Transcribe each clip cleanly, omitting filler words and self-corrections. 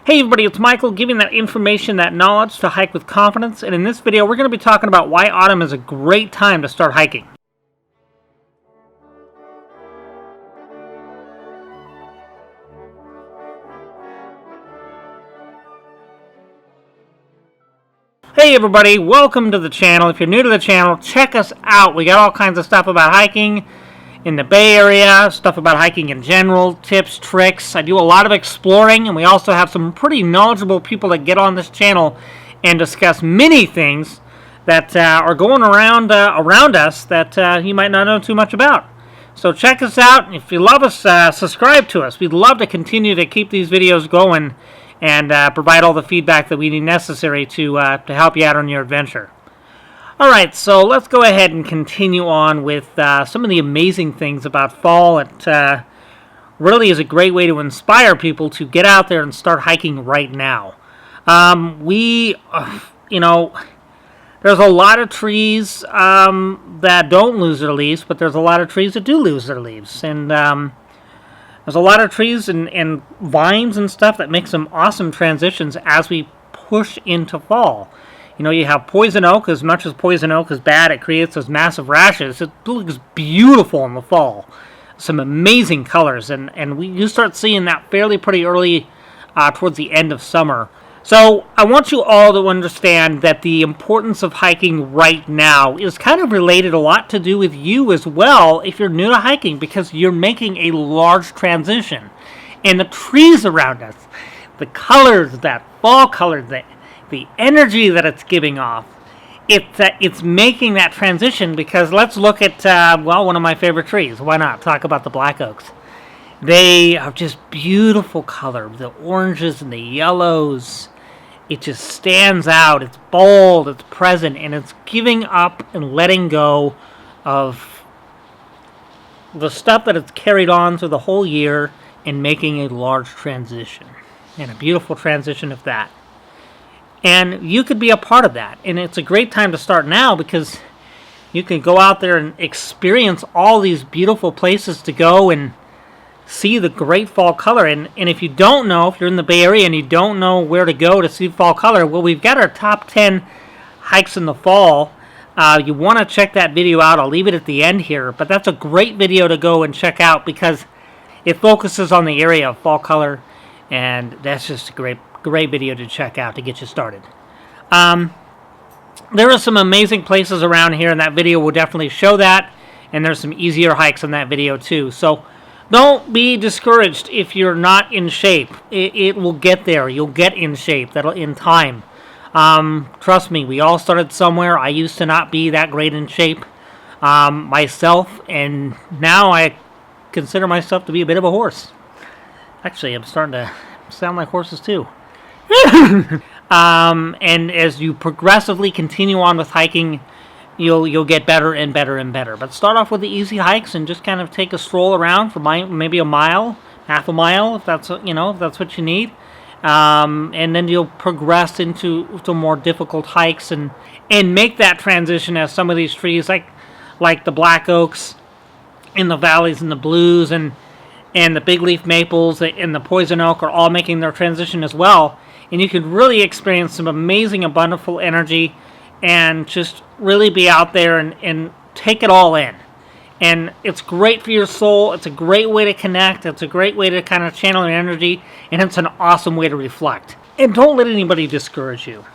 Hey everybody, it's Michael giving that information, that knowledge to hike with confidence, and in this video we're going to be talking about why autumn is a great time to start hiking. Hey everybody, welcome to the channel. If you're new to the channel, check us out. We got all kinds of stuff about hiking in the Bay Area, stuff about hiking in general, tips, tricks. I do a lot of exploring, and we also have some pretty knowledgeable people that get on this channel and discuss many things that are going around us that you might not know too much about. So check us out. If you love us, subscribe to us. We'd love to continue to keep these videos going and provide all the feedback that we need necessary to help you out on your adventure. Alright, so let's go ahead and continue on with some of the amazing things about fall. It really is a great way to inspire people to get out there and start hiking right now. There's a lot of trees that don't lose their leaves, but there's a lot of trees that do lose their leaves. And there's a lot of trees and vines and stuff that make some awesome transitions as we push into fall. You know, you have poison oak. As much as poison oak is bad, it creates those massive rashes. It looks beautiful in the fall. Some amazing colors, and you start seeing that fairly pretty early towards the end of summer. So I want you all to understand that the importance of hiking right now is kind of related a lot to do with you as well if you're new to hiking, because you're making a large transition. And the trees around us, the colors, that fall color, the energy that it's giving off, it's making that transition. Because let's look at, one of my favorite trees. Why not? Talk about the black oaks. They are just beautiful color. The oranges and the yellows. It just stands out. It's bold, it's present, and it's giving up and letting go of the stuff that it's carried on through the whole year and making a large transition. And a beautiful transition of that. And you could be a part of that. And it's a great time to start now, because you can go out there and experience all these beautiful places to go and see the great fall color. And if you don't know, if you're in the Bay Area and you don't know where to go to see fall color, well, we've got our top 10 hikes in the fall. You want to check that video out. I'll leave it at the end here. But that's a great video to go and check out, because it focuses on the area of fall color. And that's just a great video to check out to get you started. There are some amazing places around here, and that video will definitely show that. And there's some easier hikes in that video too. So don't be discouraged if you're not in shape. It will get there. You'll get in shape. That'll in time. Trust me, we all started somewhere. I used to not be that great in shape myself, and now I consider myself to be a bit of a horse. Actually, I'm starting to sound like horses too. And as you progressively continue on with hiking, you'll get better and better and better. But start off with the easy hikes and just kind of take a stroll around for maybe a mile, half a mile, if that's what you need. And then you'll progress into more difficult hikes and make that transition as some of these trees, like the black oaks in the valleys and the blues and the big leaf maples and the poison oak are all making their transition as well. And you can really experience some amazing and wonderful energy and just really be out there and take it all in. And it's great for your soul. It's a great way to connect. It's a great way to kind of channel your energy. And it's an awesome way to reflect. And don't let anybody discourage you.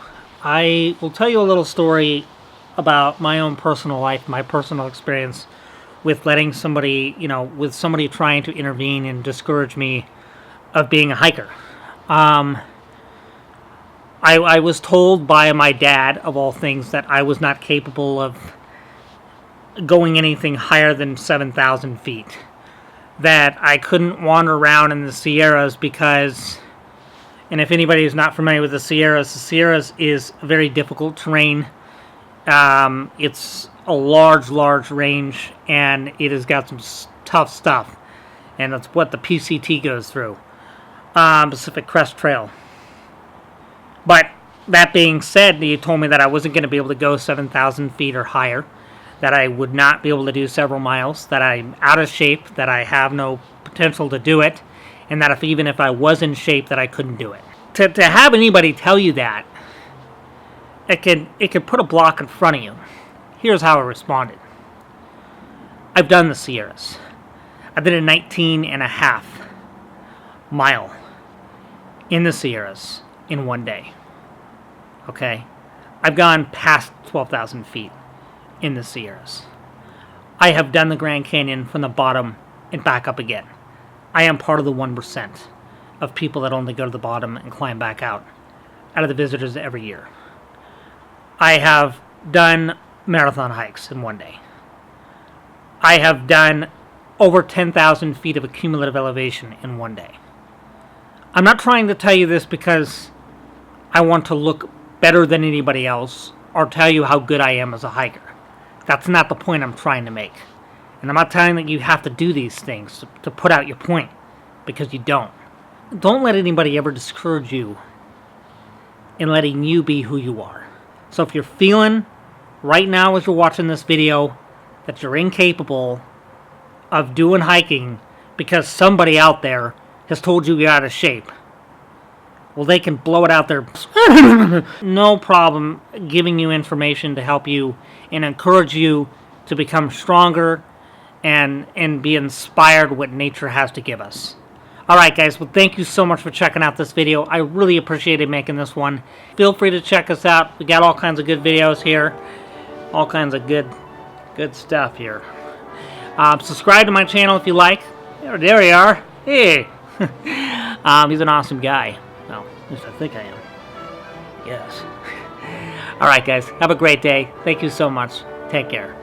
I will tell you a little story about my own personal life, my personal experience with letting somebody, with somebody trying to intervene and discourage me of being a hiker. I was told by my dad, of all things, that I was not capable of going anything higher than 7,000 feet. That I couldn't wander around in the Sierras because, and if anybody is not familiar with the Sierras is very difficult terrain. It's a large range, and it has got some tough stuff. And that's what the PCT goes through. Pacific Crest Trail. But that being said, he told me that I wasn't going to be able to go 7,000 feet or higher, that I would not be able to do several miles, that I'm out of shape, that I have no potential to do it, and that even if I was in shape, that I couldn't do it. to have anybody tell you that, it could put a block in front of you. Here's how I responded. I've done the Sierras. I did a 19.5-mile in the Sierras in one day. Okay? I've gone past 12,000 feet in the Sierras. I have done the Grand Canyon from the bottom and back up again. I am part of the 1% of people that only go to the bottom and climb back out of the visitors every year. I have done marathon hikes in one day. I have done over 10,000 feet of accumulative elevation in one day. I'm not trying to tell you this because I want to look better than anybody else or tell you how good I am as a hiker. That's not the point I'm trying to make. And I'm not telling that you have to do these things to put out your point, because you don't. Don't let anybody ever discourage you in letting you be who you are. So if you're feeling right now as you're watching this video that you're incapable of doing hiking because somebody out there has told you you're out of shape, well, they can blow it out there. No problem giving you information to help you and encourage you to become stronger and be inspired what nature has to give us. Alright guys, well thank you so much for checking out this video. I really appreciated making this one. Feel free to check us out. We got all kinds of good videos here. All kinds of good stuff here. Subscribe to my channel if you like. There we are. Hey! He's an awesome guy. Well, at least I think I am. Yes. Alright guys, have a great day. Thank you so much. Take care.